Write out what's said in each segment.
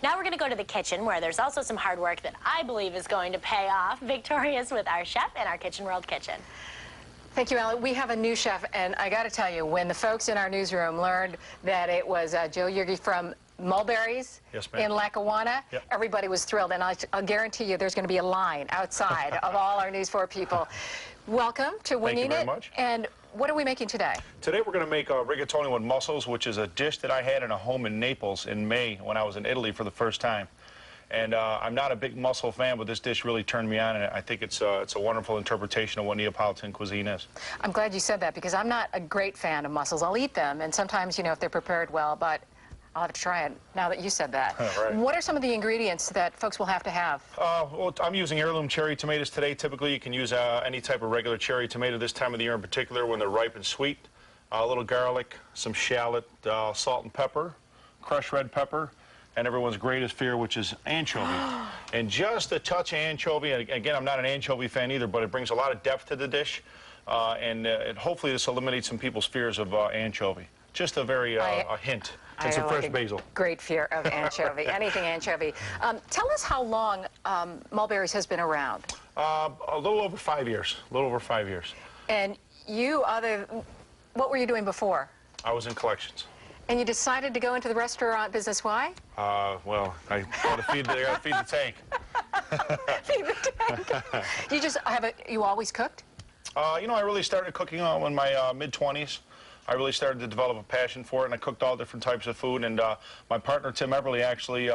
Now we're going to go to the kitchen, where there's also some hard work that I believe is going to pay off. Victoria's with our chef in our Kitchen World kitchen. Thank you, Ellen. We have a new chef, and I got to tell you, when the folks in our newsroom learned that it was Joe Yergy from Mulberry's in Lackawanna, everybody was thrilled, and I'll guarantee you there's going to be a line outside of all our News 4 people. Welcome to Winging It. Thank you very much. And what are we making today? Today we're going to make rigatoni with mussels, which is a dish that I had in a home in Naples in May when I was in Italy for the first time. And I'm not a big mussel fan, but this dish really turned me on, and I think it's a wonderful interpretation of what Neapolitan cuisine is. I'm glad you said that, because I'm not a great fan of mussels. I'll eat them, and sometimes, you know, if they're prepared well, but I'll have to try it now that you said that. Right. What are some of the ingredients that folks will have to have? Well, I'm using heirloom cherry tomatoes today. Typically, you can use any type of regular cherry tomato this time of the year in particular when they're ripe and sweet. A little garlic, some shallot, salt and pepper, crushed red pepper, and everyone's greatest fear, which is anchovy. And just a touch of anchovy. And again, I'm not an anchovy fan either, but it brings a lot of depth to the dish. And hopefully this eliminates some people's fears of anchovy. Just a very a hint. And some fresh basil. Great fear of anchovy, anything anchovy. Tell us how long Mulberry's has been around. A little over 5 years. A little over 5 years. And you, what were you doing before? I was in collections. And you decided to go into the restaurant business. Why? Well, I gotta feed the tank. Feed the tank. You always cooked? You know, I really started cooking in my mid-20s. I really started to develop a passion for it, and I cooked all different types of food. And my partner, Tim Eberly, actually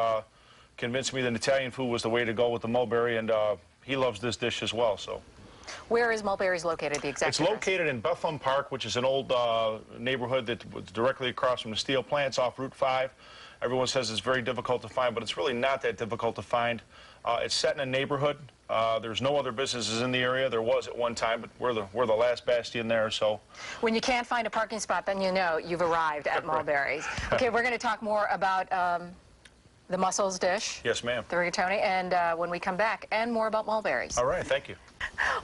convinced me that Italian food was the way to go with the mulberry, and he loves this dish as well. So. Where is Mulberry's located, the exact address? It's located in Bethlehem Park, which is an old neighborhood that was directly across from the steel plants off Route 5. Everyone says it's very difficult to find, but it's really not that difficult to find. It's set in a neighborhood. There's no other businesses in the area. There was at one time, but we're the last bastion there. So when you can't find a parking spot, then you know you've arrived at Mulberry's. Okay, we're going to talk more about the mussels dish. Yes, ma'am. The rigatoni, and when we come back, and more about Mulberry's. All right, thank you.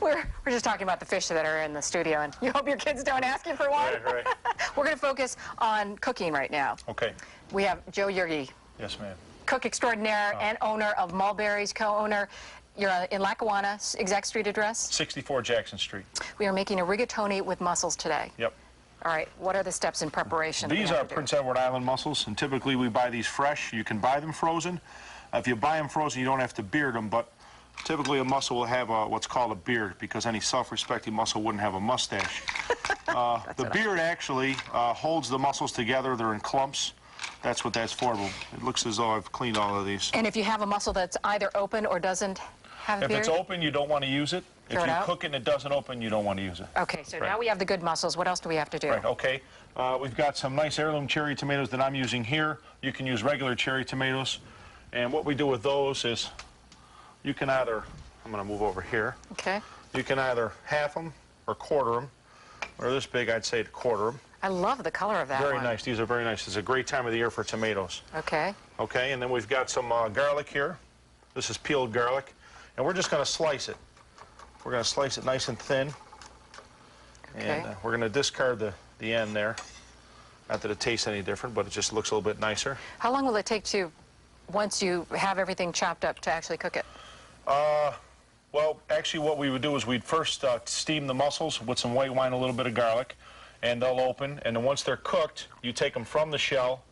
We're just talking about the fish that are in the studio, and you hope your kids don't ask you for one. Right. We're going to focus on cooking right now. Okay. We have Joe Yergy. Yes, ma'am. Cook extraordinaire and owner of Mulberry's, co-owner. You're in Lackawanna. Exact street address? 64 Jackson Street. We are making a rigatoni with mussels today. Yep. All right, what are the steps in preparation? These are Prince Edward Island mussels, and typically we buy these fresh. You can buy them frozen. If you buy them frozen, you don't have to beard them, but typically a mussel will have what's called a beard, because any self-respecting mussel wouldn't have a mustache. The beard actually holds the mussels together. They're in clumps. That's what that's for. It looks as though I've cleaned all of these. And if you have a mussel that's either open or doesn't have a beard? If it's open, you don't want to use it. If you cook it and it doesn't open, you don't want to use it. Okay, so now we have the good mussels. What else do we have to do? Right, okay. We've got some nice heirloom cherry tomatoes that I'm using here. You can use regular cherry tomatoes. And what we do with those is you can either, I'm going to move over here. Okay. You can either half them or quarter them. Or this big, I'd say to quarter them. I love the color of that Very one. nice. These are very nice. It's a great time of the year for tomatoes. Okay. Okay, and then we've got some garlic here. This is peeled garlic. And we're just going to slice it. We're going to slice it nice and thin. Okay. And we're going to discard the end there. Not that it tastes any different, but it just looks a little bit nicer. How long will it take to, once you have everything chopped up, to actually cook it? Well, actually what we would do is we'd first steam the mussels with some white wine, a little bit of garlic, and they'll open. And then once they're cooked, you take them from the shell,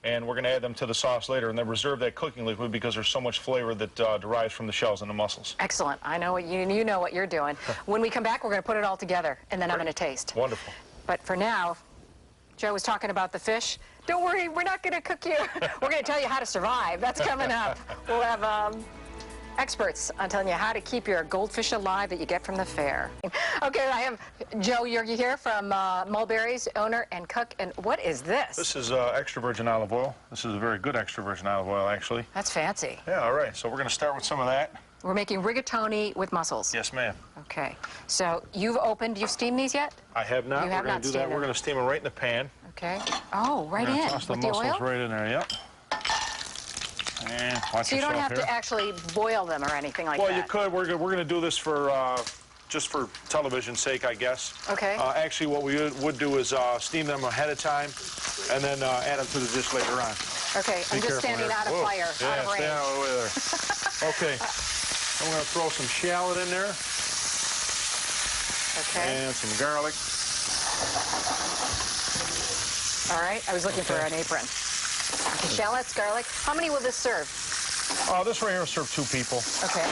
and we're going to add them to the sauce later, and then reserve that cooking liquid because there's so much flavor that derives from the shells and the mussels. Excellent. I know you know what you're doing. When we come back, we're going to put it all together, and then I'm going to taste. Wonderful. But for now, Joe was talking about the fish. Don't worry, we're not going to cook you. We're going to tell you how to survive. That's coming up. We'll have experts on telling you how to keep your goldfish alive that you get from the fair. Okay, I have Joe Yergy here from Mulberry's, owner and cook. And what is this? This is extra virgin olive oil. This is a very good extra virgin olive oil, actually. That's fancy. Yeah, all right. So we're going to start with some of that. We're making rigatoni with mussels. Yes, ma'am. Okay. So you've steamed these yet? I have not. You have we're going to do that. We're going to steam them right in the pan. Okay. Oh, right in. Toss the with the mussels oil? right in there, yep. And watch so you don't have here. to actually boil them or anything like that? Well, you could. We're going to do this for just for television's sake, I guess. Okay. Actually, what we would do is steam them ahead of time and then add them to the dish later on. Okay, I'm just standing out of fire, out of Yeah, range. stay out of the way there. Okay, I'm going to throw some shallot in there Okay. and some garlic. All right, I was looking for an apron. Okay, shallots, garlic. How many will this serve? This right here will serve 2 people. Okay.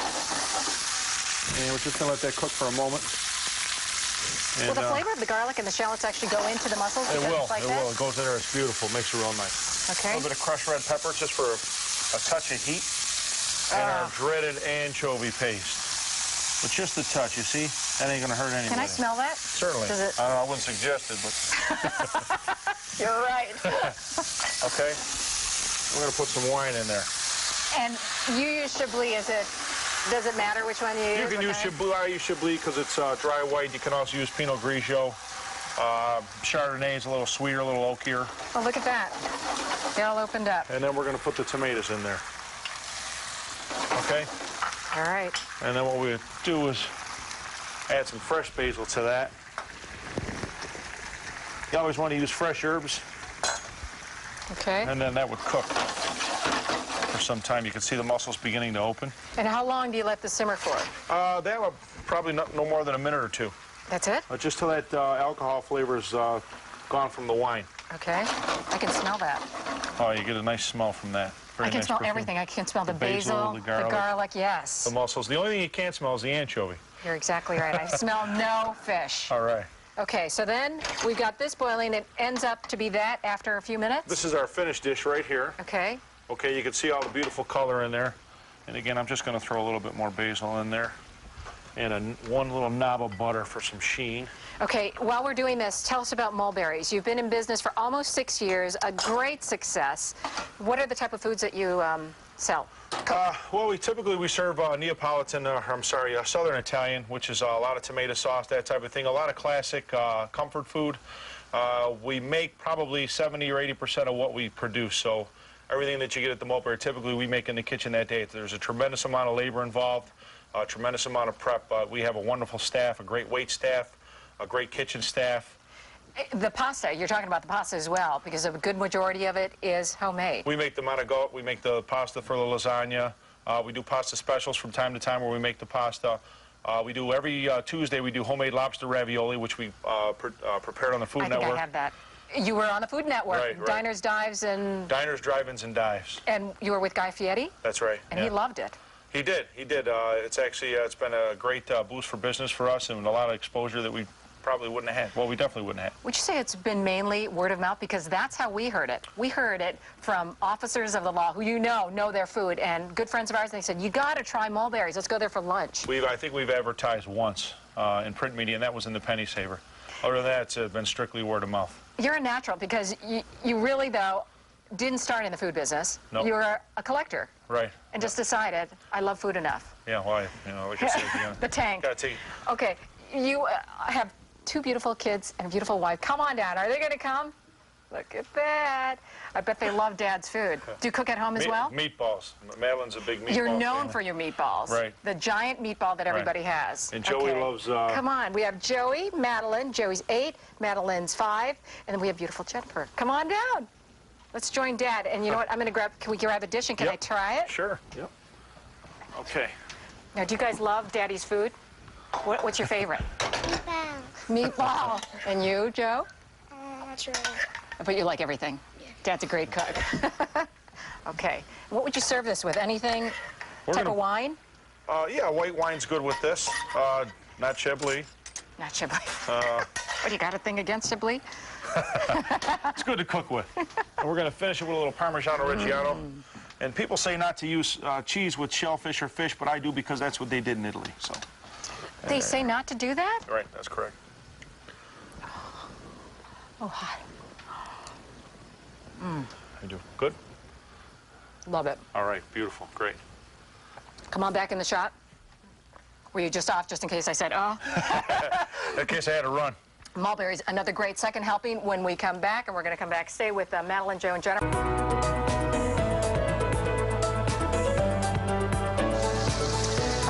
And we're just going to let that cook for a moment. And, Will the flavor of the garlic and the shallots actually go into the mussels? It will. Like It that? will. It goes in there. It's beautiful. Makes it real nice. Okay. A little bit of crushed red pepper just for a touch of heat. And our dreaded anchovy paste. But just a touch, you see? That ain't going to hurt anybody. Can I smell that? Certainly. Does it... I wouldn't suggest it, but... You're right. Okay. We're going to put some wine in there. And you use Chablis, does it matter which one you use? You can use Chablis. I use Chablis because it's dry white. You can also use Pinot Grigio. Chardonnay is a little sweeter, a little oakier. Oh, look at that. They all opened up. And then we're going to put the tomatoes in there. Okay? All right. And then what we do is add some fresh basil to that. You always want to use fresh herbs, Okay. and then that would cook for some time. You can see the mussels beginning to open. And how long do you let this simmer for? That would probably no more than a minute or 2. That's it? Just till that alcohol flavor's gone from the wine. Okay. I can smell that. Oh, you get a nice smell from that. Very I can nice smell perfume. everything. I can smell the basil, basil, the garlic. yes. The mussels. The only thing you can't smell is the anchovy. You're exactly right. I smell no fish. All right. Okay, so then we've got this boiling. It ends up to be that after a few minutes? This is our finished dish right here. Okay. Okay, you can see all the beautiful color in there. And again, I'm just going to throw a little bit more basil in there. And one little knob of butter for some sheen. Okay, while we're doing this, tell us about Mulberry's. You've been in business for almost 6 years, a great success. What are the type of foods that you sell? Well, we serve Neapolitan, Southern Italian, which is a lot of tomato sauce, that type of thing. A lot of classic comfort food. We make probably 70 or 80% of what we produce. So everything that you get at the Mulberry, typically we make in the kitchen that day. There's a tremendous amount of labor involved, a tremendous amount of prep. We have a wonderful staff, a great wait staff, a great kitchen staff. The pasta, you're talking about the pasta as well, because a good majority of it is homemade. We make the manigot, we make the pasta for the lasagna. We do pasta specials from time to time where we make the pasta. We do every Tuesday, we do homemade lobster ravioli, which we prepared on the Food Network. I think I have that. You were on the Food Network, right. Diners, Dives, and... Diners, Drive-Ins, and Dives. And you were with Guy Fieri? That's right. And he loved it. He did. It's actually, it's been a great boost for business for us and a lot of exposure that we probably wouldn't have had. Well, we definitely wouldn't have. Would you say it's been mainly word of mouth? Because that's how we heard it. We heard it from officers of the law who know their food, and good friends of ours, and they said, you got to try Mulberry's. Let's go there for lunch. I think we've advertised once in print media, and that was in the Penny Saver. Other than that, it's been strictly word of mouth. You're a natural because you really, though, didn't start in the food business. Nope. You were a collector. Right. And just decided, I love food enough. Yeah, well, like I said, the tank. Gotta take. Okay, you have 2 beautiful kids and a beautiful wife. Come on down. Are they going to come? Look at that. I bet they love Dad's food. Do you cook at home as well? Meatballs. Madeline's a big meatball You're known fan. for your meatballs. Right. The giant meatball that everybody has. And Joey loves... Come on. We have Joey, Madeline. Joey's 8. Madeline's 5. And then we have beautiful Jennifer. Come on down. Let's join Dad. And you know what? I'm going to grab... Can we grab a dish and can I try it? Sure. Yep. Okay. Now, do you guys love Daddy's food? What's your favorite? Meatball. Meatball. And you, Joe? Not really. But you like everything. Yeah. Dad's a great cook. Okay. What would you serve this with? Anything? Type of wine? Yeah, white wine's good with this. Not Chablis. Not Chablis. What, you got a thing against Chablis? It's good to cook with. And we're going to finish it with a little Parmigiano Reggiano. And people say not to use cheese with shellfish or fish, but I do because that's what they did in Italy. So. They say not to do that? Right, that's correct. Oh, hot. I do. Good? Love it. All right, beautiful, great. Come on back in the shot. Were you just off just in case I said, oh? In case I had to run. Mulberry's, another great second helping when we come back, and we're going to come back. Stay with Madeline, Joe, and Jennifer.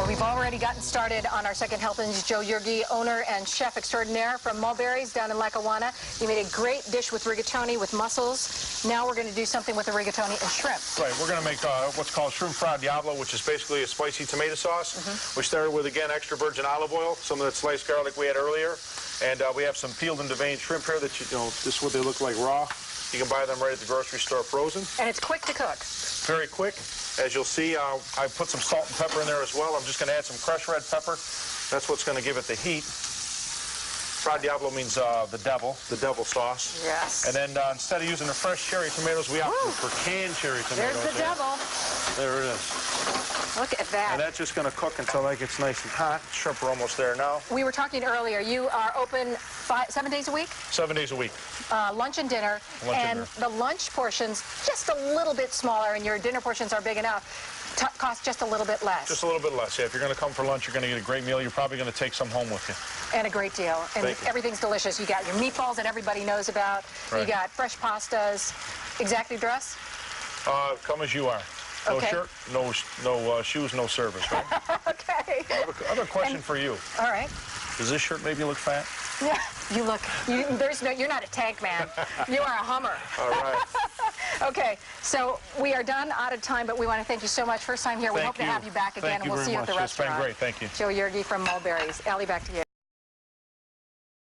We've already already gotten started on our second helping. Joe Yergi, owner and chef extraordinaire from Mulberry's down in Lackawanna. You made a great dish with rigatoni with mussels. Now we're going to do something with the rigatoni and shrimp. Right, we're going to make what's called shrimp fra diavolo, which is basically a spicy tomato sauce. We started with, again, extra virgin olive oil, some of that sliced garlic we had earlier, and we have some peeled and deveined shrimp here that, this is what they look like raw. You can buy them right at the grocery store frozen. And it's quick to cook. Very quick. As you'll see, I put some salt and pepper in there as well. I'm just going to add some crushed red pepper. That's what's going to give it the heat. Fra Diavolo means the devil sauce. Yes. And then instead of using the fresh cherry tomatoes, we opted for canned cherry tomatoes. There's the devil. There it is. Look at that. And that's just going to cook until that gets nice and hot. Shrimp are almost there now. We were talking earlier. You are open 7 days a week? 7 days a week. Lunch and dinner. The lunch portions just a little bit smaller, and your dinner portions are big enough. Cost just a little bit less. Just a little bit less, yeah. If you're going to come for lunch, you're going to get a great meal. You're probably going to take some home with you. And a great deal. And everything's delicious. You got your meatballs that everybody knows about. Right. You got fresh pastas. Exactly dress? Come as you are. No shirt, no shoes, no service, right? Okay. I have a question for you. All right. Does this shirt make you look fat? Yeah, you're not a tank man. You are a Hummer. All right. Okay, so we are done, out of time, but we want to thank you so much. First time here. We hope to have you back again, and we'll see you at the restaurant. It's been great. Thank you. Joe Yergi from Mulberry's. Allie, back to you.